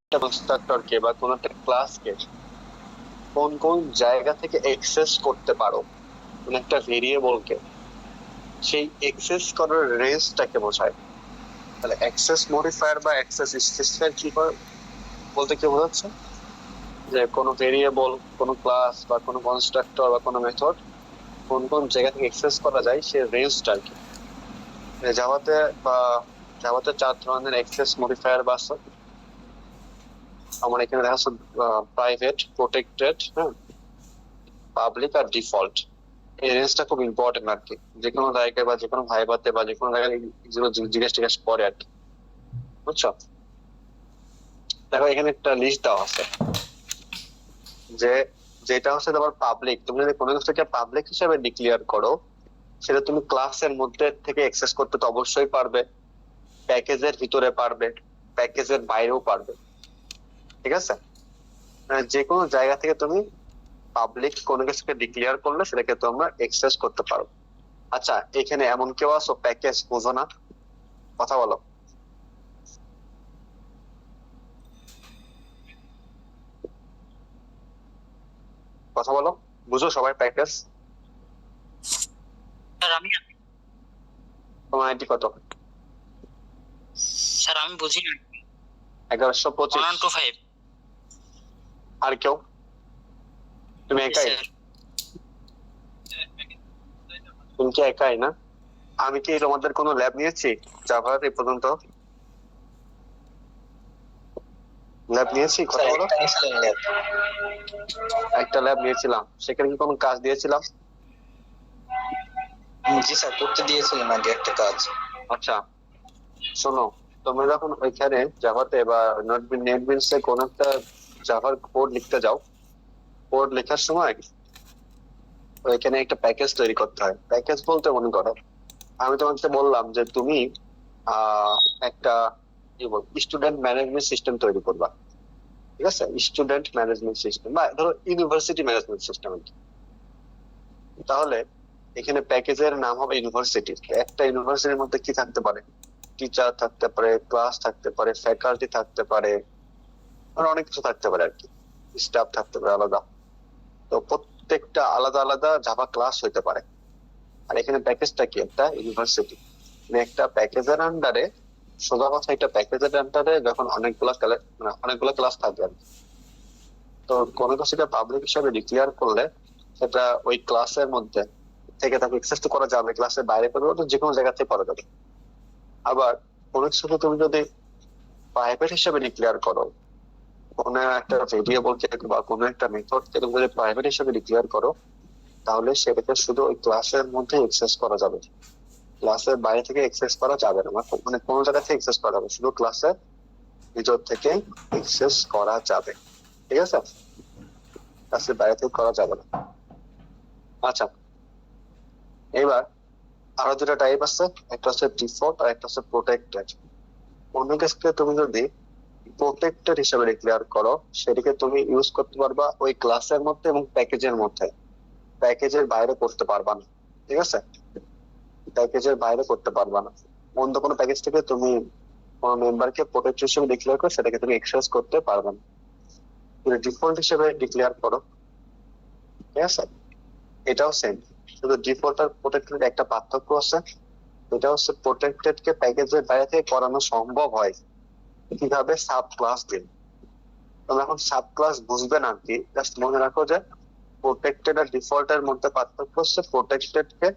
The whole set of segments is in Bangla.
একটা কনস্ট্রাক্টরকে বা কোন একটা ক্লাসকে কোন কোন জায়গা থেকে এক্সেস করতে পারো, কোন একটা ভেরিয়েবলকে, সেই এক্সেস করার রেঞ্জটাকে বোঝায়। তাহলে অ্যাক্সেস মডিফায়ার বা অ্যাক্সেস স্পেসিফায়ার কি করে বলতে কি বোঝাচ্ছে, যে কোনো ভেরিয়েবল, কোনো ক্লাস বা কোনো কনস্ট্রাক্টর বা কোনো মেথড কোন কোন জায়গা থেকে অ্যাক্সেস করা যায় সেই রেঞ্জটা আর কি। জাভাতে বা জাভাতে 4 ধরনের অ্যাক্সেস মডিফায়ার বা আছে। আমার এখানে দেখা যাচ্ছে প্রাইভেট, প্রোটেক্টেড, হ্যাঁ, পাবলিক আর ডিফল্ট। এই রেঞ্জটা খুব ইম্পর্টেন্ট আর কি, যে কোনো জায়গায় বা যে কোনো ভাইবাতে বা যে কোনো জায়গায় যেগুলো জিজ্ঞেস টিজ্ঞেস করে আর কি। বুঝছো? দেখো এখানে একটা লিস্ট দেওয়া আছে, যে যেটা হচ্ছে তোমার পাবলিক, তুমি যদি কোনো কিছুকে পাবলিক হিসেবে ডিক্লেয়ার করো, সেটা তুমি ক্লাসের মধ্যে থেকে অ্যাক্সেস করতে তো অবশ্যই পারবে, প্যাকেজের ভিতরে পারবে, প্যাকেজের বাইরেও পারবে। ঠিক আছে? যে কোনো জায়গা থেকে তুমি পাবলিক কোনো কিছুকে ডিক্লেয়ার করলে সেটাকে তোমরা অ্যাক্সেস করতে পারো। আচ্ছা, এখানে এমন কেউ আছো প্যাকেজ বোঝো না? কথা বলো, কথা বলো। বুঝো সবাই প্যাকেজ? স্যার আমি তোমার আইডি কত? স্যার আমি বুঝি না। 1125। 125। আর কেউ? তুমি একাই? স্যার তুমি কি একাই না? আমি কি তোমাদের কোনো ল্যাব নিয়েছি জাভার এই পর্যন্ত? ল্যাব নিয়েছি, কথা বলো। একটা ল্যাব নিয়েছিলাম, সেখানে কি কোনো কাজ দিয়েছিলাম? জি স্যার, করতে দিয়েছিলেন আগে একটা কাজ। আচ্ছা, শোনো, তোমরা যখন ওইখানে জাভাতে বা নেটবিনসে কোন একটা জাভার কোড লিখতে যাও, কোড লেখার সময় ওইখানে একটা প্যাকেজ তৈরি করতে হয়। প্যাকেজ বলতে মনে করো আমি তোমাকে বললাম যে তুমি আহ একটা কি বল স্টুডেন্ট ম্যানেজমেন্ট সিস্টেম তৈরি করবা। ঠিক আছে? স্টুডেন্ট ম্যানেজমেন্ট সিস্টেম বা ধরো ইউনিভার্সিটি ম্যানেজমেন্ট সিস্টেম। তাহলে এখানে প্যাকেজের নাম হবে ইউনিভার্সিটি। একটা ইউনিভার্সিটির মধ্যে কি থাকতে পারে? টিচার থাকতে পারে, ক্লাস থাকতে পারে, ফ্যাকাল্টি থাকতে পারে, আর অনেক কিছু থাকতে পারে আর কি, স্টাফ থাকতে পারে আলাদা। তো প্রত্যেকটা আলাদা আলাদা জাভা ক্লাস হইতে পারে। আর এখানে প্যাকেজটা কি? একটা ইউনিভার্সিটি, মানে একটা প্যাকেজের আন্ডারে, সোজা কথা একটা প্যাকেজের আন্ডারে যখন অনেকগুলো ক্লাস থাকবে আর কি। তো কোনো কিছুকে পাবলিক হিসাবে ডিক্লেয়ার করলে সেটা ওই ক্লাসের মধ্যে থেকে তাকে অ্যাক্সেস তো করা যাবে, ক্লাসের বাইরে করবে তো যে কোনো জায়গা থেকে করা যাবে। আবার কোনো কিছুকে তুমি যদি প্রাইভেট হিসাবে ডিক্লেয়ার করো, কোনো একটা ভেরিয়েবলকে বা কোনো একটা মেথডকে তুমি যদি প্রাইভেট হিসাবে ডিক্লেয়ার করো, তাহলে সেটাকে শুধু ওই ক্লাসের মধ্যে অ্যাক্সেস করা যাবে, ক্লাসের বাইরে থেকে অ্যাক্সেস করা যাবে না। মানে কোনো জায়গা থেকে অ্যাক্সেস করা যাবে, শুধু ক্লাসের ভিতর থেকে অ্যাক্সেস করা যাবে। ঠিক আছে? ক্লাসের বাইরে থেকে করা যাবে না। আচ্ছা, এবার আরো দুটা টাইপ আছে, একটা হচ্ছে ডিফল্ট আর একটা হচ্ছে প্রোটেক্টেড। অন্য কেসকে তুমি যদি প্রোটেক্টেড হিসেবে ডিক্লেয়ার করো, সেটাকে তুমি ইউজ করতে পারবা ওই ক্লাসের মধ্যে এবং প্যাকেজের মধ্যে, প্যাকেজের বাইরে করতে পারবা না। ঠিক আছে? প্যাকেজের বাইরে করতে পারবা না। অন্য কোনো প্যাকেজ থেকে তুমি কোনো মেম্বারকে প্রোটেক্ট হিসেবে ডিক্লেয়ার করো, সেটাকে তুমি এক্সেস করতে পারবে না। তুমি ডিফল্ট হিসেবে ডিক্লেয়ার করো। ঠিক আছে? এটাও সেম, শুধু ডিফল্ট আর প্রোটেক্টেড একটা পার্থক্য আছে। এটা হচ্ছে প্রোটেক্টেড কে প্যাকেজের বাইরে থেকে করানো সম্ভব হয় কিভাবে? সাব ক্লাস দিয়ে। তোমরা এখন সাব ক্লাস বুঝবে না কি, জাস্ট মনে রাখো যে প্রোটেক্টেড আর ডিফল্ট এর মধ্যে পার্থক্য হচ্ছে প্রোটেক্টেড কে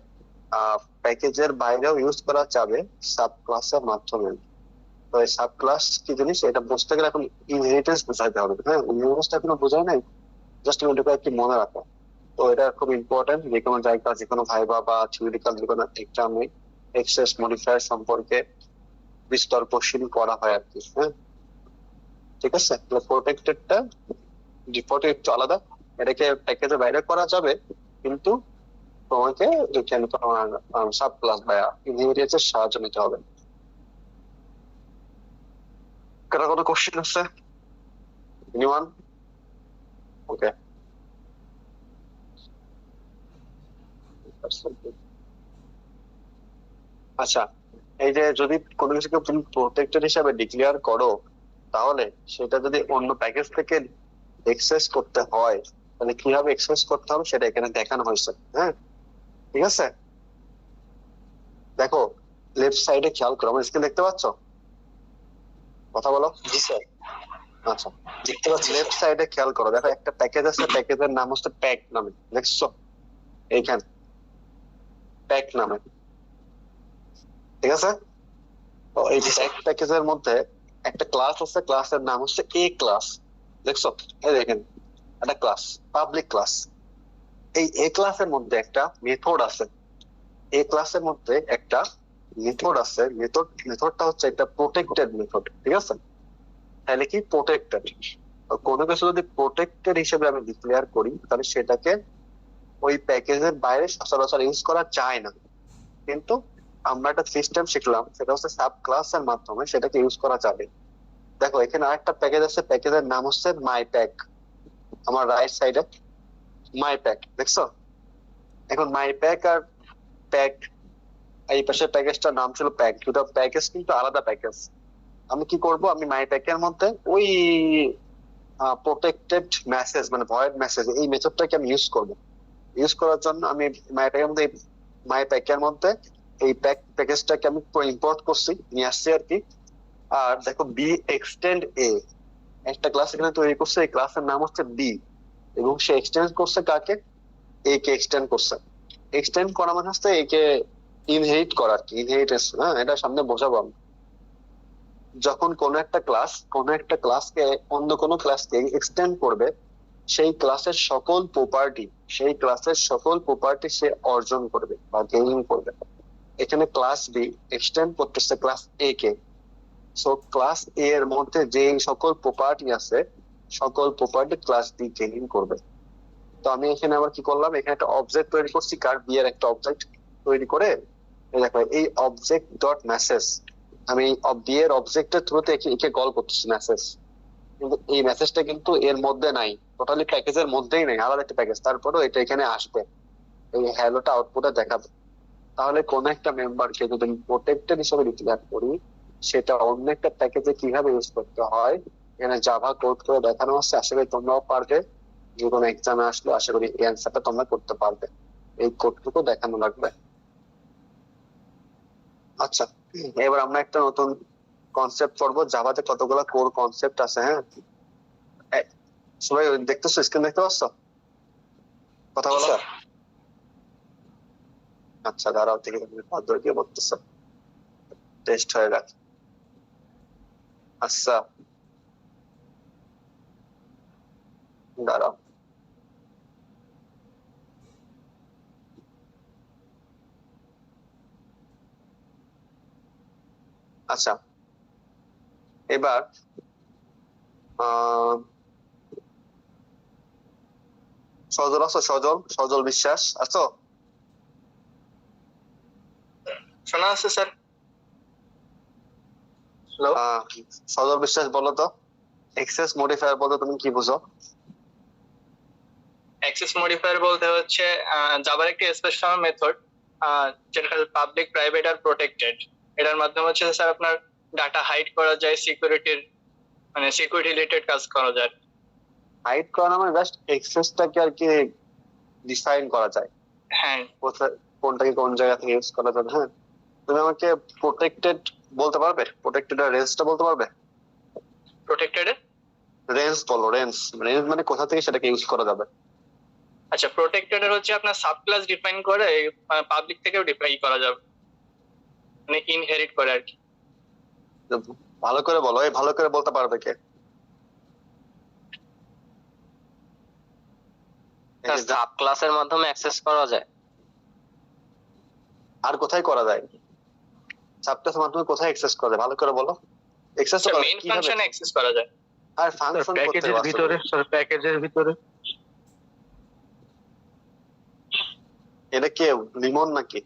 প্যাকেজের বাইরেও ইউজ করা যাবে সাব ক্লাসের মাধ্যমে। তো এই সাব ক্লাস কি জিনিস এটা বুঝতে গেলে এখন ইনহেরিটেন্স বোঝাইতে হবে। হ্যাঁ, ইনহেরিটেন্সটা এখনো বোঝায় নাই, জাস্ট তুমি এটুকু একটু মনে রাখো। তো এটা খুব ইম্পর্টেন্ট, যে কোনো জায়গা, যে কোনো ভাইবা বা থিওরিটিক্যাল যে কোনো এক্সামে এক্সেস মডিফায়ার সম্পর্কে বিস্তর কোশ্চেন করা হয় আর কি। হ্যাঁ, ঠিক আছে? প্রোটেক্টেডটা ডিফল্ট একটু আলাদা, এটাকে প্যাকেজের বাইরে করা যাবে, কিন্তু তোমাকে এখানে তোমার সাব ক্লাস বা ইনহেরিটেন্স এর সাহায্য নিতে হবে। কারো কোনো কোশ্চেন আছে? এনিওয়ান? ওকে। আচ্ছা, এই যে যদি কোনো কিছুকে তুমি প্রোটেক্টেড হিসাবে ডিক্লেয়ার করো, তাহলে সেটা যদি অন্য প্যাকেজ থেকে এক্সেস করতে হয় তাহলে কিভাবে এক্সেস করতে হবে সেটা এখানে দেখানো হয়েছে। হ্যাঁ, ঠিক আছে। দেখো লেফট সাইডে খেয়াল করো, আমার স্ক্রিন দেখতে পাচ্ছ? কথা বলো। জি স্যার, আচ্ছা, দেখতে পাচ্ছি লেফট সাইডে খেয়াল করো, দেখো একটা প্যাকেজ আছে, প্যাকেজের নাম হচ্ছে প্যাক নামে, দেখছো এইখানে প্যাক নামে, ঠিক আছে। তো এই জি স্যার। প্যাক প্যাকেজের মধ্যে একটা ক্লাস আছে, ক্লাসের নাম হচ্ছে এ ক্লাস, দেখছো? এই দেখেন একটা ক্লাস, পাবলিক ক্লাস। এই এ ক্লাসের মধ্যে একটা মেথড আছে, এ ক্লাসের মধ্যে একটা মেথড আছে, মেথডটা হচ্ছে একটা প্রোটেক্টেড মেথড, ঠিক আছে। তাহলে কি প্রোটেক্টেড, কোনো কিছু যদি প্রোটেক্টেড হিসেবে আমি ডিক্লেয়ার করি তাহলে সেটাকে ওই প্যাকেজের বাইরে সচরাচর ইউজ করা যায় না। কিন্তু আমরা একটা সিস্টেম শিখলাম, সেটা হচ্ছে সাব ক্লাসের মাধ্যমে সেটাকে ইউজ করা যাবে। দেখো এখানে আরেকটা প্যাকেজ আছে, প্যাকেজের নাম হচ্ছে মাই প্যাক, আমার রাইট সাইডে মাই প্যাক, দেখছো? এখন মাই প্যাক আর প্যাক, এই পাশে প্যাকেজটার নাম ছিল প্যাক, দুটো প্যাকেজ কিন্তু আলাদা প্যাকেজ। আমি কি করব, আমি মাই প্যাকের মধ্যে ওই প্রোটেক্টেড মেসেজ মানে ভয়েড মেসেজ এই মেথডটাকে আমি ইউজ করব। ইউজ করার জন্য আমি মাই প্যাকের মধ্যে এই প্যাকেজটাকে আমি ইম্পোর্ট করছি, নিয়ে আসছি আর কি। আর দেখো বি এক্সটেন্ড এ, একটা ক্লাস এখানে তৈরি করছে, এই ক্লাসের নাম হচ্ছে বি, এবং সে এক্সটেন্ড করছে কাকে, এ কে এক্সটেন্ড করছে। এক্সটেন্ড করা মানে হচ্ছে একে ইনহেরিট করা আর কি, ইনহেরিটেন্স। হ্যাঁ, এটা সামনে বোঝাবো আমি। যখন কোন একটা ক্লাসকে অন্য কোনো ক্লাসকে এক্সটেন্ড করবে, সেই ক্লাসের সকল প্রপার্টি সে অর্জন করবে বা গেইন করবে। এখানে ক্লাস বি এক্সটেন্ড করতেছে ক্লাস এ কে, সো ক্লাস এ এর মধ্যে যে সকল প্রপার্টি আছে সকল প্রপার্টি ক্লাস বি গেইন করবে। তো আমি এখানে আবার কি করলাম, এখানে একটা অবজেক্ট তৈরি করছি, কার বি এর একটা অবজেক্ট তৈরি করে, এই দেখো এই অবজেক্ট ডট মেসেজ, আমি বি এর অবজেক্টের থ্রুতে একে কল করতেছি মেসেজ, কিন্তু এই মেসেজটা কিন্তু এর মধ্যে নাই, টোটালি প্যাকেজের মধ্যেই নাই, আলাদা একটা প্যাকেজ, তারপরেও এটা এখানে আসবে, এই হ্যালোটা আউটপুটে দেখাবে। তাহলে কোন একটা মেম্বারকে যদি আমি প্রোটেক্টেড হিসেবে ডিক্লেয়ার করি, সেটা অন্য একটা প্যাকেজে কিভাবে ইউজ করতে হয় এখানে জাভা কোড করে দেখানো আছে। আশা করি তোমরাও পারবে, যে কোনো এক্সামে আসলে আশা করি এই অ্যান্সারটা তোমরা করতে পারবে, এই কোডটুকু দেখানো লাগবে। আচ্ছা, এবার আমরা একটা নতুন কনসেপ্ট পড়বো, জাভাতে কতগুলো কোর কনসেপ্ট আছে। হ্যাঁ, সবাই দেখতেছো, স্ক্রিন দেখতে পাচ্ছ? কথা বলো। স্যার। আচ্ছা দাঁড়াও, থেকে হাত ধরে দিয়ে বলতেছো, টেস্ট হয়ে গেছে। আচ্ছা দাঁড়াও, আচ্ছা এবার সজল আছো? সজল বিশ্বাস আছো? শোনা আছে স্যার? হ্যালো। সজল বিশ্বাস বলো তো, এক্সেস মডিফায়ার বলতে তুমি কি বুঝো? অ্যাক্সেস মডিফায়ার বলতে হচ্ছে জাভার একটি স্পেশাল মেথড, যেটা পাবলিক, প্রাইভেট আর প্রোটেক্টেড। এটার মাধ্যমে হচ্ছে স্যার আপনার ডাটা হাইড করা যায়, সিকিউরিটি রিলেটেড কাজ করা যায়। হাইড করা মানে জাস্ট এক্সেসটাকে আর কি ডিফাইন করা যায়, হ্যাঁ, কোনটাকে কোন জায়গা থেকে ইউজ করা যাবে। হ্যাঁ, তুমি আমাকে প্রোটেক্টেড বলতে পারবে, প্রোটেক্টেড এর রেঞ্জটা বলতে পারবে? প্রোটেক্টেড। রেঞ্জ বলো, রেঞ্জ রেঞ্জ মানে কোথা থেকে সেটাকে ইউজ করা যাবে। আচ্ছা, প্রোটেক্টেড এর হচ্ছে আপনার সাব ক্লাস ডিফাইন করে পাবলিক থেকেও ডিফাইন করা যাবে, মানে ইনহেরিট করে আর কি। ভালো করে বলো, এই ভালো করে বলতে পারবে কে? সাব ক্লাসের মাধ্যমে অ্যাক্সেস করা যায়। আর কোথায় করা যায়? সাবক্লাসের মাধ্যমে কোথায় অ্যাক্সেস করা যায় ভালো করে বলো। অ্যাক্সেস আচ্ছা, মেইন ফাংশনে অ্যাক্সেস করা যায়। আর ফাংশন প্যাকেজের ভিতরে, প্যাকেজের ভিতরে। এটা কি লিমন নাকি?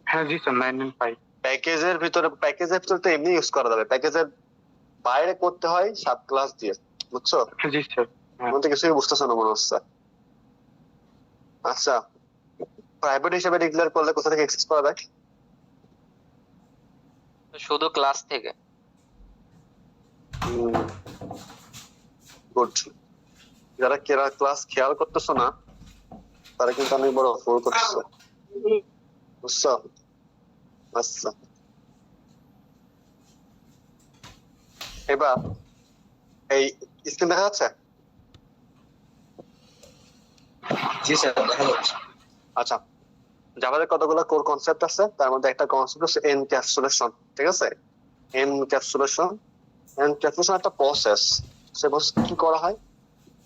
হ্যাঁ জি স্যার, 995। প্যাকেজের ভিতরে তো এমনি ইউজ করা যাবে, প্যাকেজের বাইরে করতে হয় সাব ক্লাস দিয়ে, বুঝছো? জি স্যার। মনে কিছুই বুঝতেছো না মনে হচ্ছে। আচ্ছা, প্রাইভেট হিসেবে ডিক্লেয়ার করলে কোথা থেকে অ্যাক্সেস করা যায়? শুধু ক্লাস থেকে। গুড। যারা ক্লাস খেয়াল করতেছো না তারা কিন্তু অনেক বড় ভুল করতেছো, বুঝছো? আচ্ছা, এবার এই স্ক্রিন দেখা যাচ্ছে? জি স্যার, দেখা যাচ্ছে। আচ্ছা, জাভাতে কতগুলো কোর কনসেপ্ট আছে, তার মধ্যে একটা কনসেপ্ট হচ্ছে এনক্যাপসুলেশন। ঠিক আছে, এনক্যাপসুলেশন। এনক্যাপসুলেশন একটা প্রসেস। সে প্রসেস কি করা হয়?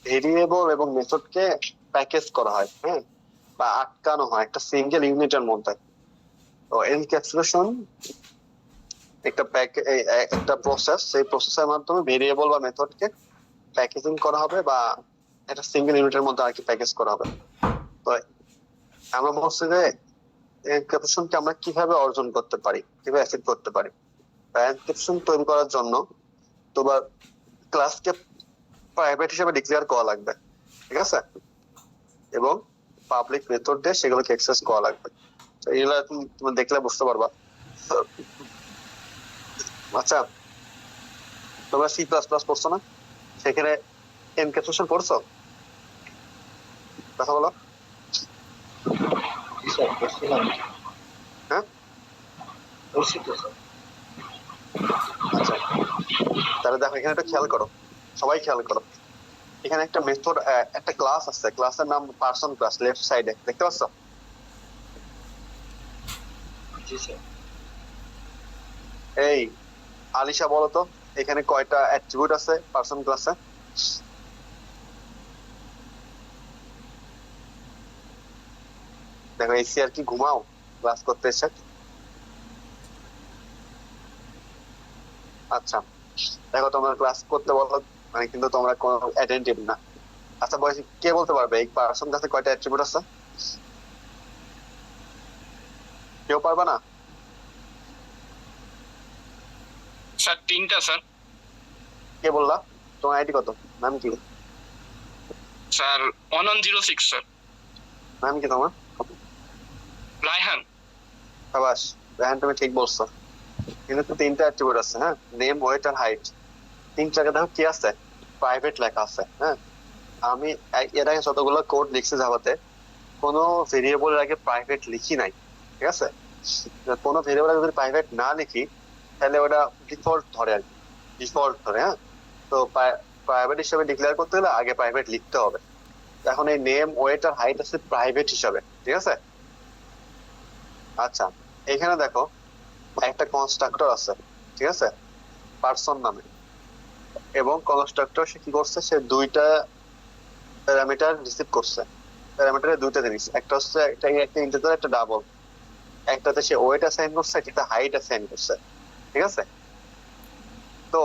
ভেরিয়েবল এবং মেথডকে প্যাকেজ করা হয়, হ্যাঁ, বা আটকানো হয় একটা সিঙ্গেল ইউনিটের মধ্যে। তো এনক্যাপসুলেশন একটা প্রসেস, সেই প্রসেসের মাধ্যমে ভেরিয়েবল বা মেথডকে প্যাকেজিং করা হবে বা একটা সিঙ্গেল ইউনিটের মধ্যে আর কি প্যাকেজ করা হবে। তো আমরা বলছি যে এনক্রিপশনকে আমরা কিভাবে অর্জন করতে পারি, কিভাবে অ্যাচিভ করতে পারি। এনক্রিপশন তৈরি করার জন্য তোমার ক্লাসকে প্রাইভেট হিসেবে ডিক্লেয়ার করা লাগবে, ঠিক আছে, এবং পাবলিক মেথড দিয়ে সেগুলোকে অ্যাক্সেস করা লাগবে। তো এগুলো তুমি দেখলে বুঝতে পারবা। আচ্ছা, তোমরা সি প্লাস প্লাস পড়ছো না? সেখানে এনক্রিপশন পড়ছো? কথা বলো। জি স্যার, পড়ছিলাম। হ্যাঁ, পড়ছি তো স্যার। আচ্ছা, তাহলে দেখো এখানে একটা খেয়াল করো, সবাই খেয়াল করো। এখানে একটা মেথড, একটা ক্লাস আছে, ক্লাসের নাম পারসন ক্লাস, লেফট সাইডে দেখতে পাচ্ছ? জি স্যার। এই আলিশা বলো তো, এখানে কয়টা অ্যাট্রিবিউট আছে পারসন ক্লাসে? দেখো এসি আর কি ঘুমাও ক্লাস করতে এসে? আচ্ছা, দেখো তোমরা ক্লাস করতে বলো মানে কিন্তু তোমরা কোনো অ্যাটেন্টিভ না। আচ্ছা বয়স কে বলতে পারবে এই পারসন ক্লাসে কয়টা অ্যাট্রিবিউট আছে? কেউ পারবে না? স্যার 3টা স্যার। কে বললা? তোমার আইডি কত? নাম কি? Sir 1106 sir. নাম কি তোমার? রায়হান। সাবাস, রায়হান, তুমি ঠিক বলছো। কিন্তু তো তিনটা অ্যাট্রিবিউট আছে, হ্যাঁ, নেম, ওয়েট আর হাইট। তিন জায়গায় দেখো কি আছে? প্রাইভেট লেখা আছে, হ্যাঁ। আমি এর আগে যতগুলো কোড লিখছি জাভাতে কোনো ভেরিয়েবলের আগে প্রাইভেট লিখি নাই, ঠিক আছে। কোনো ভেরিয়েবল যদি প্রাইভেট না লিখি তাহলে ওটা ডিফল্ট ধরে আর কি, ডিফল্ট ধরে, হ্যাঁ। তো প্রাইভেট হিসেবে ডিক্লেয়ার করতে হলে আগে প্রাইভেট লিখতে হবে। এখন এই নেম, ওয়েট আর হাইট আছে প্রাইভেট হিসাবে, ঠিক আছে। আচ্ছা, এখানে দেখো একটা কনস্ট্রাক্টর আছে, ঠিক আছে, পারসন নামে। এবং কনস্ট্রাক্টর সে কি করছে, সে দুইটা প্যারামিটার রিসিভ করছে। প্যারামিটারের দুইটা জিনিস, একটা হচ্ছে একটা ইন্টিজার, একটা ডাবল। একটাতে সে ওয়েট অ্যাসাইন করছে, একটা হাইট অ্যাসাইন করছে, ঠিক আছে। তো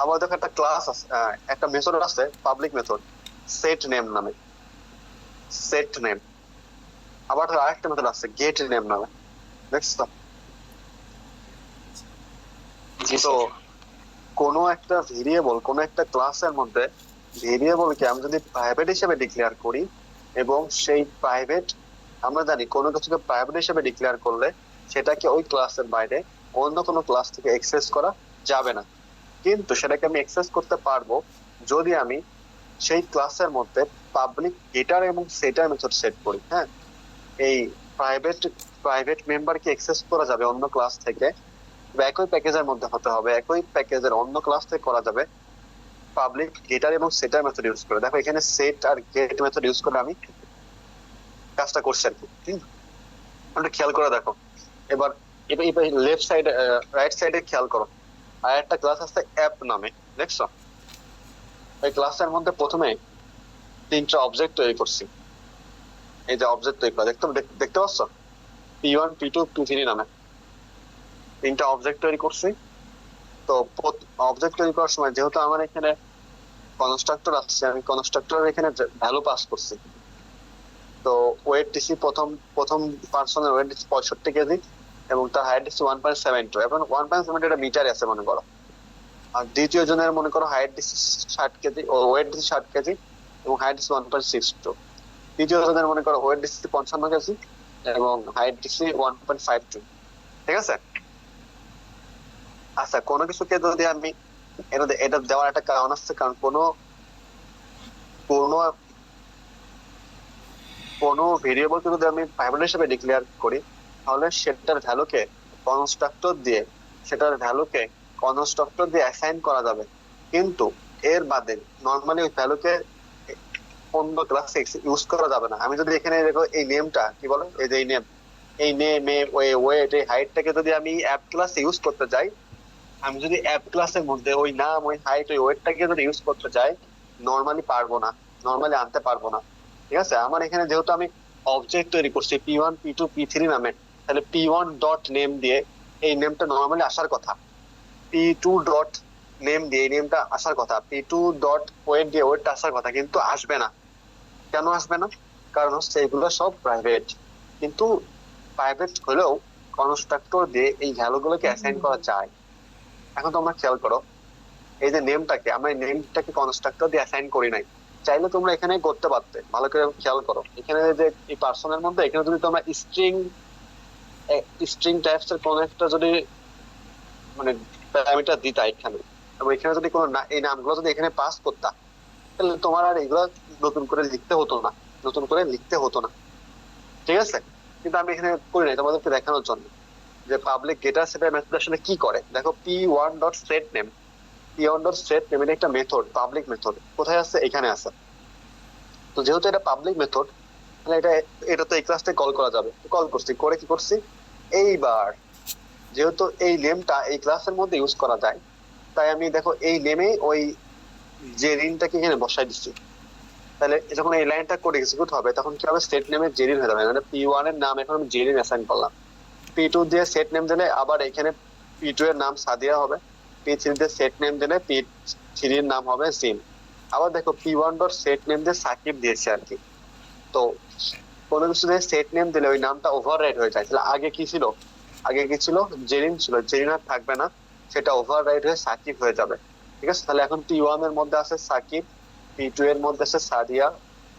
আবার দেখো একটা ক্লাস আছে, একটা মেথড আছে, পাবলিক মেথড, সেট নেম নামে, সেট নেম। আবার আরেকটা মেথড আছে গেট নেম নামে, দেখছো? তো কোনো একটা ভেরিয়েবল, কোনো একটা ক্লাসের মধ্যে ভেরিয়েবলকে আমি যদি প্রাইভেট হিসেবে ডিক্লেয়ার করি এবং সেই প্রাইভেট, আমরা জানি কোনো কিছুকে প্রাইভেট হিসেবে ডিক্লেয়ার করলে সেটাকে ওই ক্লাসের বাইরে অন্য কোনো ক্লাস থেকে অ্যাক্সেস করা যাবে না। কিন্তু সেটাকে আমি অ্যাক্সেস করতে পারবো যদি আমি সেই ক্লাসের মধ্যে পাবলিক গেটার এবং সেটার মেথড সেট করি, হ্যাঁ। এই প্রাইভেট প্রাইভেট মেম্বারকে অ্যাক্সেস করা যাবে অন্য ক্লাস থেকে, একই প্যাকেজের মধ্যে হতে হবে, একই প্যাকেজের অন্য ক্লাস থেকে করা যাবে পাবলিক গেটার এবং সেটার মেথড ইউজ করে। দেখো এখানে সেট আর গেট মেথড ইউজ করে আমি কাজটা করছি আর কি। একটু খেয়াল করে দেখো। এবার লেফট সাইডে, রাইট সাইডে খেয়াল করো, আর একটা ক্লাস আছে অ্যাপ নামে, দেখছো? এই ক্লাসের মধ্যে প্রথমে তিনটা অবজেক্ট তৈরি করছি। এই যে অবজেক্ট তৈরি করা দেখতে পাচ্ছ, P1, P2, P3 নামে তিনটা অবজেক্ট তৈরি করছি। তো অবজেক্ট তৈরি করার সময় যেহেতু আমার এখানে কনস্ট্রাক্টর আসছে, আমি কনস্ট্রাক্টর এখানে ভ্যালু পাস করছি। তো ওয়েট দিছি, প্রথম পার্সনের ওয়েট দিচ্ছি 65 কেজি এবং তার হাইট দিচ্ছি 1.72, এবং 1.7 এটা মিটারে আছে মনে করো। আর দ্বিতীয় জনের মনে করো হাইট দিচ্ছি 60 কেজি, ও ওয়েট দিচ্ছি 60 কেজি এবং হাইট দিচ্ছি 1.62। তৃতীয় জনের মনে করো ওয়েট দিচ্ছি 55 কেজি এবং হাইট দিচ্ছি 1.52, ঠিক আছে। আচ্ছা, কোনো কিছুকে যদি আমি এটা দেওয়ার একটা কারণ আছে, কারণ কোনো কোনো কোনো ভেরিয়েবলকে যদি আমি প্রাইভেট হিসেবে ডিক্লেয়ার করি, তাহলে সেটার ভ্যালুকে কনস্ট্রাক্টর দিয়ে অ্যাসাইন করা যাবে। কিন্তু এর বাদে নর্মালি ওই ভ্যালুকে অন্য ক্লাসে ইউজ করা যাবে না। আমি যদি এখানে দেখো এই নেমটা কি বলে, এই যে এই নেম ওয়েট এই হাইটটাকে যদি আমি অ্যাপ ক্লাসে ইউজ করতে যাই, আমি যদি অ্যাপ ক্লাসের মধ্যে ওই নাম ওই হাইট ওই ওয়েটটাকে যদি ইউজ করতে যাই, নর্মালি আনতে পারবো না। ঠিক আছে, আমার এখানে যেহেতু আমি অবজেক্ট তৈরি করছি P1 P2 P3 নামে, তাহলে P1 ডট নেম দিয়ে এই নেমটা নর্মালি আসার কথা, P2 ডট নেম দিয়ে এই নেমটা আসার কথা, P2 ডট ওয়েট দিয়ে ওয়েটটা আসার কথা, কিন্তু আসবে না। কেন আসবে না? কারণ হচ্ছে এগুলো সব প্রাইভেট। কিন্তু প্রাইভেট হলেও কনস্ট্রাক্টর দিয়ে এই ভ্যালুগুলোকে অ্যাসাইন করা যায়। এখন তোমরা খেয়াল করো, এই যে নেমটাকে কনস্ট্রাক্টর দিয়ে অ্যাসাইন করি নাই, চাইলে তোমরা এখানে করতে পারতে। ভালো করে খেয়াল করো, এখানে যে এই পার্সনের মধ্যে এখানে যদি তোমরা স্ট্রিং টাইপস এর কোন একটা যদি মানে প্যারামিটার দিতা এখানে, এবং এখানে যদি কোনো এই নামগুলো যদি এখানে পাস করতা, তাহলে তোমার আর এগুলো নতুন করে লিখতে হতো না। ঠিক আছে, কিন্তু আমি এখানে করি নাই তোমাদেরকে দেখানোর জন্য যে পাবলিক গেটার সেটের মেথড আসলে কি করে। দেখো P1 dot set name, P1 dot set name এটা একটা মেথড, পাবলিক মেথড। কোথায় আছে? এখানে আছে। তো যেহেতু এটা পাবলিক মেথড, তাহলে এটা তো এই ক্লাসটা কল করা যাবে। কল করছি এইবার যেহেতু এই নেমটা এই ক্লাসের মধ্যে ইউজ করা যায়, তাই আমি দেখো এই নেমে ওই যে রিনটাকে এখানে বসাই দিচ্ছি। তাহলে যখন এই লাইনটা কোড এক্সিকিউট হবে, তখন কি হবে? সেট নেমের জেরিন হয়ে যাবে। মানে P1 এর নাম এখন আমি জেরিন অ্যাসাইন করলাম, P2 দিয়ে সেট নেম দিলে আবার এখানে P2 এর নাম সাদিয়া হবে, P3 দিয়ে সেট নেম দিলে P3 এর নাম হবে জিম। আবার দেখো P1 ডট সেট নেম দিয়ে সাকিব দিয়েছে আর কি। তো কোনো কিছু দিয়ে সেট নেম দিলে ওই নামটা ওভাররাইড হয়ে যায়। তাহলে আগে কি ছিল? জেরিন ছিল, জেরিন আর থাকবে না, সেটা ওভাররাইড হয়ে সাকিব হয়ে যাবে। ঠিক আছে, তাহলে এখন P1 এর মধ্যে আছে সাকিব, P2 এর মধ্যে আছে সাদিয়া,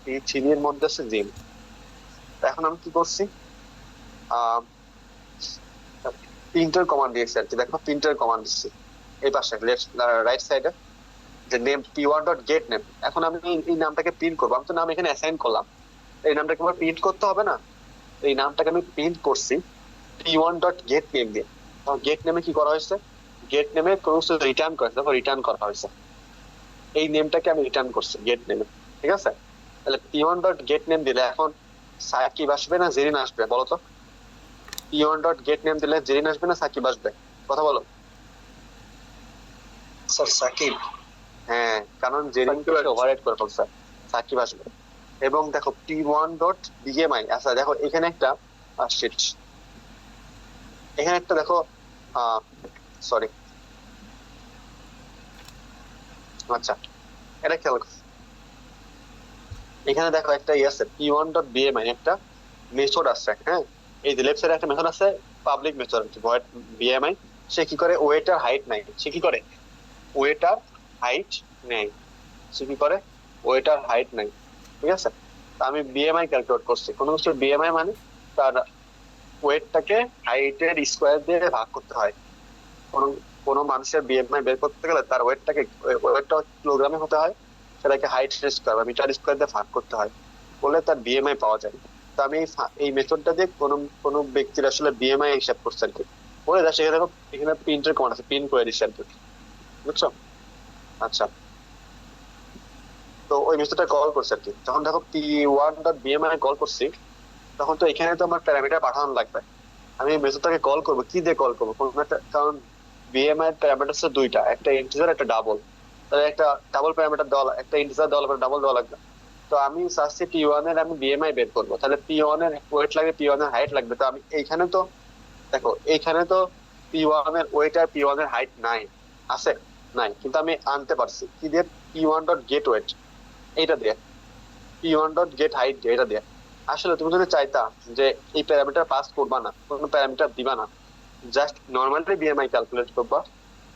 P3 এর মধ্যে আছে জিম। এখন আমি কি করছি? প্রিন্টার কমান্ড দিয়েছি আর কি। দেখো প্রিন্টার কমান্ড দিচ্ছি এই পাশে রাইট সাইডে, যে name P1 dot gate name. এখন আমি এই নামটাকে প্রিন্ট করবো। আমি তো নাম এখানে অ্যাসাইন করলাম, এই নামটাকে আমার প্রিন্ট করতে হবে না? এই নামটাকে আমি প্রিন্ট করছি P1 ডট গেট নেম দিয়ে। গেট নেমে কি করা হয়েছে? গেট নেমে কোনো কিছু রিটার্ন করেছে, দেখো রিটার্ন করা হয়েছে, এই নেমটাকে আমি রিটার্ন করছি গেট নেমে। ঠিক আছে, তাহলে P1 ডট গেট নেম দিলে এখন সাকিব আসবে না জেরিন আসবে? বলো তো, P1 ডট গেট নেম দিলে জেরিন আসবে না সাকিব আসবে? কথা বলো। স্যার সাকিব। হ্যাঁ, কারণ জেরিন ওভাররাইড করে ফেলছে, সাকিব আসবে। এবং দেখো P1 ডট বিএমআই, আচ্ছা দেখো এখানে একটা শিট, এখানে একটা দেখো সরি, আচ্ছা এটা খেয়াল করো, এখানে দেখো একটা আছে P1 ডট বিএমআই একটা মেথড আছে। হ্যাঁ, এই যে লেফট সাইডে একটা মেথড আছে পাবলিক মেথড ভয়েড বিএমআই। সে কি করে? ওয়েটার হাইট নাই, সে কি করে? ওয়েটার হাইট নেই, ঠিক আছে। তা আমি বিএমআই ক্যালকুলেট করছি। কোনো কিছু বিএমআই মানে তার ওয়েটটাকে হাইটের স্কোয়ার দিয়ে ভাগ করতে হয়। কোনো মানুষের বিএমআই বের করতে গেলে তার ওয়েটটা কিলোগ্রামে হতে হয়, সেটাকে হাইট স্কোয়ার বা মিটার স্কোয়ার দিয়ে ভাগ করতে হয়, বলে তার বিএমআই পাওয়া যায়। তো আমি এই মেথডটা দিয়ে কোনো ব্যক্তির আসলে বিএমআই হিসাব করছি আর কি। বলে যা সেখানে এখানে প্রিন্টের কমান্ড আছে, প্রিন্ট করে দিচ্ছি আর কি, বুঝছো? আচ্ছা, তো ওই মেথডটা কল করছে আর কি। যখন দেখো P1 ডট বিএমআই কল করছি, তখন তো এখানে তো আমার প্যারামিটার পাঠানো লাগবে। আমি মেথডটাকে কল করবো, কি দিয়ে কল করবো? কোনো একটা, কারণ বিএমআই এর প্যারামিটার হচ্ছে দুইটা, একটা ইন্টিজার একটা ডাবল। তাহলে একটা ডাবল প্যারামিটার দেওয়া, একটা ইন্টিজার দেওয়া লাগবে, ডাবল দেওয়া লাগবে। তো আমি চাচ্ছি P1 এর আমি বিএমআই বের করবো, তাহলে P1 এর ওয়েট লাগবে, P1 এর হাইট লাগবে। তো আমি এইখানে তো দেখো P1 এর ওয়েট আর P1 এর হাইট আছে নাই, কিন্তু আমি আনতে পারছি কি দিয়ে? P1 ডট গেট ওয়েট এইটা দিয়ে, P1 ডট গেট হাইট দিয়ে, এটা দিয়ে। আসলে তুমি যদি চাইতা যে এই প্যারামিটার পাস করবা না, কোনো প্যারামিটার দিবা না, জাস্ট নর্মালি বিএমআই ক্যালকুলেট করবা,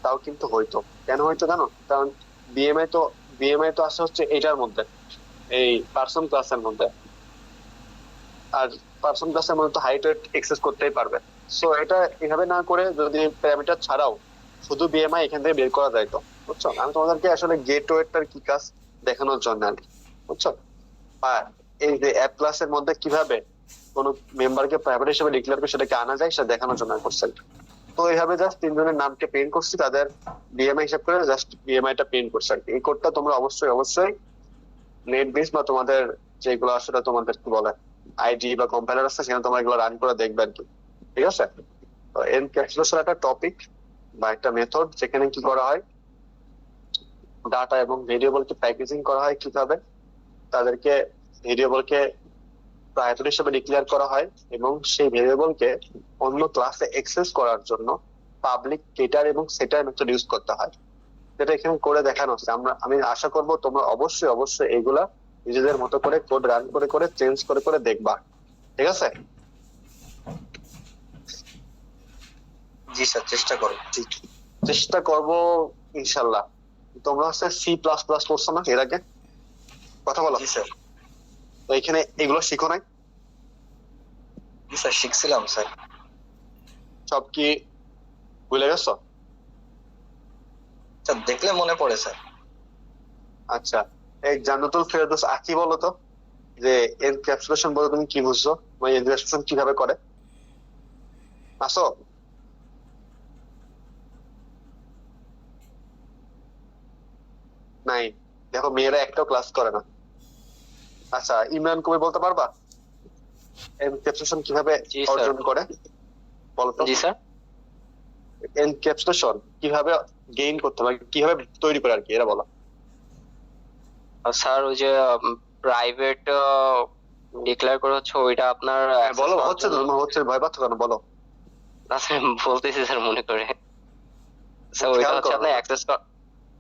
তাও কিন্তু হইতো। কেন হইতো জানো? কারণ বিএমআই তো আসে হচ্ছে এটার মধ্যে, এই পার্সন ক্লাসের মধ্যে, আর পার্সন ক্লাসের মধ্যে তো হাইট ওয়েট এক্সেস করতেই পারবে। সো এটা এভাবে না করে যদি প্যারামিটার ছাড়াও শুধু বিএমআই এখান থেকে বের করা যায়, তো বুঝছো? আমি তোমাদেরকে আসলে গেটওয়েটার কি কাজ দেখানোর জন্য আর কি, বুঝছো? আর এই যে অ্যাপ ক্লাসের মধ্যে কিভাবে কোনো মেম্বারকে প্রাইভেট হিসেবে ডিক্লেয়ার করে সেটাকে আনা যায় সেটা দেখানোর জন্য করছেন। তো এইভাবে জাস্ট তিনজনের নামকে প্রিন্ট করছি, তাদের বিএমআই হিসাব করে জাস্ট বিএমআই টা প্রিন্ট করছি আর কি। এই কোডটা তোমরা অবশ্যই অবশ্যই নেট বেস বা তোমাদের যেগুলো আসলে তোমাদের কি বলে আইডি বা কম্পাইলার আছে সেখানে তোমরা এগুলো রান করে দেখবে আর কি, ঠিক আছে? তো এনক্যাপসুলেশন একটা টপিক বা একটা মেথড যেখানে কি করা হয়, ডাটা এবং ভেরিয়েবলকে প্যাকেজিং করা হয় কিভাবে, তাদেরকে ভেরিয়েবলকে প্রাইভেট হিসেবে ডিক্লেয়ার করা হয় এবং সেই ভেরিয়েবলকে অন্য ক্লাসে অ্যাক্সেস করার জন্য পাবলিক গেটার এবং সেটার মেথড ইউজ করতে হয়, যেটা এখানে করে দেখানো হচ্ছে। আমি আশা করব তোমরা অবশ্যই অবশ্যই এগুলা নিজেদের মতো করে কোড রান করে করে চেঞ্জ করে করে দেখবা, ঠিক আছে? জি স্যার, চেষ্টা করো। চেষ্টা করব ইনশাল্লাহ। তোমরা হচ্ছে সি প্লাস প্লাস করছো না এর আগে? কথা বলো। জি স্যার। তো এখানে এগুলো শিখো নাই? জি স্যার, শিখছিলাম স্যার। সব কি ভুলে গেছো? স্যার দেখলে মনে পড়ে স্যার। আচ্ছা, এই জান্নাতুল ফেরদৌস আকি বলো তো, যে এনক্যাপসুলেশন বলে তুমি কি বুঝছো, মানে এনক্যাপসুলেশন কিভাবে করে? আসো। নাই, দেখো মেয়েরা একটাও ক্লাস করে না। আচ্ছা, ইমরান কবি বলতে পারবা এনক্যাপসুলেশন কিভাবে জি স্যার। অর্জন করে? বলো তো। জি স্যার। এনক্যাপসুলেশন কিভাবে গেইন করতে হবে, কিভাবে তৈরি করে আর কি, এরা বলো। স্যার ওই যে প্রাইভেট ডিক্লেয়ার করে হচ্ছে ওইটা আপনার access বলো, করার হচ্ছে তো, জন্য- তোমার হচ্ছে, ভয় পাচ্ছ কেন, বলো। না স্যার, বলতেছি স্যার মনে করে। স্যার ওইটা খেয়াল হচ্ছে করো আপনার না। অ্যাক্সেস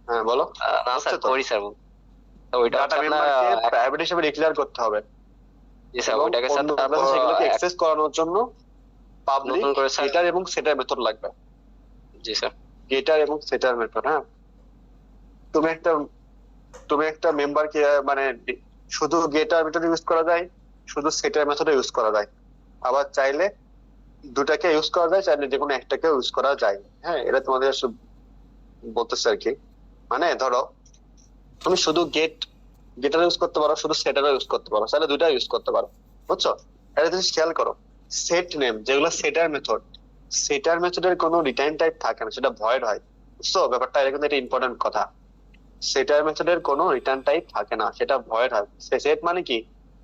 হ্যাঁ বলো। না হচ্ছে স্যার তো। করি স্যার। তো ওইটা ডাটা হচ্ছে আপনার মেম্বারকে প্রাইভেট হিসেবে ডিক্লেয়ার করতে হবে জি স্যার, এবং ওইটাকে স্যার অন্য তারপর ক্লাসে সেগুলোকে অ্যাক্সেস করানোর জন্য পাবলিক নতুন করে স্যার গেটার এবং সেটার মেথড লাগবে। জি স্যার। গেটার এবং সেটার মেথড, হ্যাঁ। তুমি একটা তুমি একটা মেম্বারকে মানে শুধু গেটার মেথড ইউজ করা যায়, শুধু সেটার মেথড ইউজ করা যায়, আবার চাইলে দুটাকে ইউজ করা যায়, চাইলে যে কোনো একটাকে ইউজ করা যায়। হ্যাঁ, এটা তোমাদের বলতেছে আর কি। মানে ধরো তুমি শুধু গেটার ইউজ করতে পারো, শুধু সেটারও ইউজ করতে পারো, চাইলে দুটা ইউজ করতে পারো, বুঝছো? এটা জিনিস খেয়াল করো, সেট নেম যেগুলো সেটার মেথড, সেটার মেথডের কোনো রিটার্ন টাইপ থাকে না, সেটা ভয়েড হয়, বুঝছো ব্যাপারটা? এটা কিন্তু এটা ইম্পর্টেন্ট কথা। সেটার মেথডের কোনো রিটার্ন টাইপ থাকে না, সেটা ভয়েড হয়। সেট মানে কি,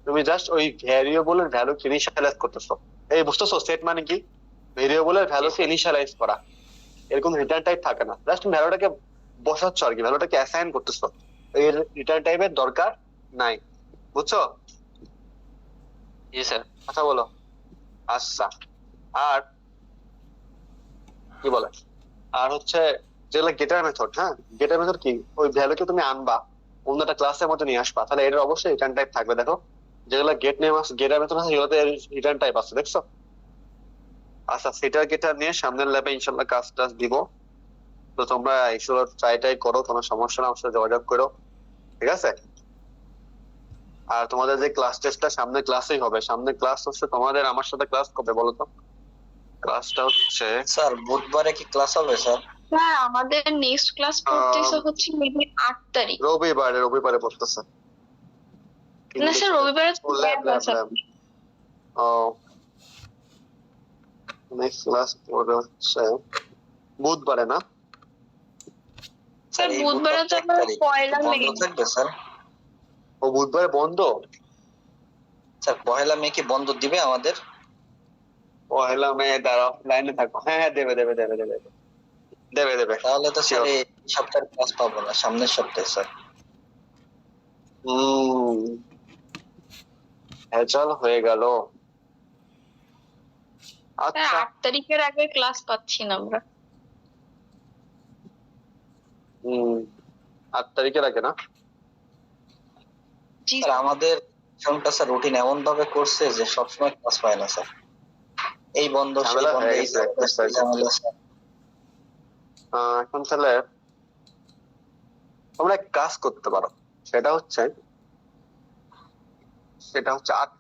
তুমি জাস্ট ওই ভ্যারিয়েবলের ভ্যালু ইনিশিয়ালাইজ করতেছো। এই বুঝতেছো সেট মানে কি? ভ্যারিয়েবলের ভ্যালুকে ইনিশিয়ালাইজ করা, এরকম রিটার্ন টাইপ থাকে না, জাস্ট তুমি ভ্যালুটাকে বসাচ্ছ আর কি, ভ্যালুটাকে অ্যাসাইন করতেছো, এর রিটার্ন টাইপের দরকার নাই, বুঝছো? জি স্যার। কথা বলো। আচ্ছা, আর কি বলে, আর হচ্ছে যেগুলো গেটার মেথড, হ্যাঁ, গেটার মেথড কি, ওই ভ্যালুকে তুমি আনবা অন্য একটা ক্লাসের মধ্যে নিয়ে আসবা, তাহলে এটার অবশ্যই রিটার্ন টাইপ থাকবে। দেখো যেগুলো গেট নেম আছে, গেটার মেথড আছে, সেগুলোতে রিটার্ন টাইপ আছে, দেখছো? আচ্ছা, সেটার গেটার নিয়ে সামনের ল্যাবে ইনশাল্লাহ কাজ টাজ দিব। তো তোমরা এইসব ট্রাই করো, কোনো সমস্যা না, আমার সাথে যোগাযোগ করো, ঠিক আছে? আর তোমাদের যে ক্লাস টেস্টটা সামনে ক্লাসেই হবে, সামনে ক্লাস হচ্ছে তোমাদের, আমার সাথে ক্লাস কবে বলো তো? ক্লাসটা হচ্ছে স্যার বুধবারে কি ক্লাস হবে স্যার? স্যার আমাদের নেক্সট ক্লাস পড়তেছে হচ্ছে মেবি 8 তারিখ। রবিবারে পড়তেছে। না স্যার, রবিবারে তো ল্যাব lab আছে। ও, নেক্সট ক্লাস পড়বে হচ্ছে বুধবারে না? স্যার এই বুধবারে তো বুধবার 1 আমার তারিখ পয়লা বন্ধ মে। থাকবে স্যার? ও, বুধবারে বন্ধ? স্যার পহেলা মে কি বন্ধ দিবে আমাদের? পহেলা মে, দাঁড়াও লাইনে থাকো। হ্যাঁ হ্যাঁ, দেবে দেবে দেবে দেবে দেবে দেবে। তাহলে তো স্যার Sure. এই সপ্তাহের ক্লাস পাবো না, সামনের সপ্তাহে স্যার। ভেজাল হয়ে গেল। স্যার আচ্ছা, 8 তারিখের আগে ক্লাস পাচ্ছি না আমরা। 8 তারিখের আগে না? জি স্যার আমাদের সঙ্গে স্যার রুটিন এমন ভাবে করছে যে সবসময় ক্লাস পায় না স্যার। এই বন্ধ সেই ঝামেলা বন্ধ, হয়ে এই গেছে, ঝামেলা, বুঝতে সেই ঝামেলা স্যার। এখন তাহলে তোমরা এক কাজ করতে পারো, সেটা হচ্ছে 8